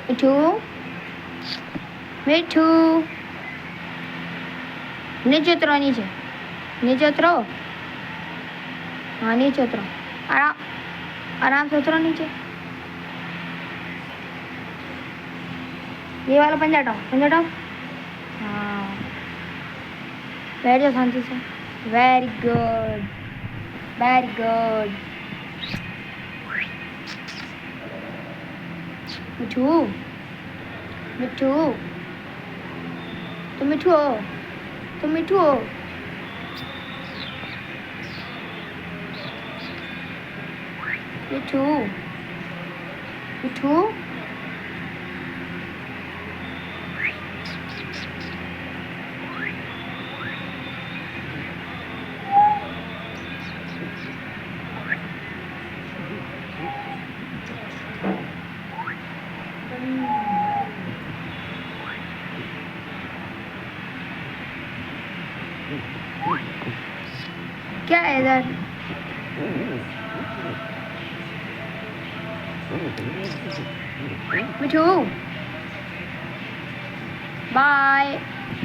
मिठू, मिठू, नीचे उतरो, नीचे, नीचे उतरो। हाँ नीचे उतरो, आराम आराम से उतरो नीचे। ये वाला पंजा हटाओ, पंजा हटाओ। हाँ बैठ जाओ शांति से। Very good, very good. Mithu, Mithu, तुम मिठू हो, तुम मिठू हो। मिठू, मिठू, क्या है इधर? मिठू, बाय।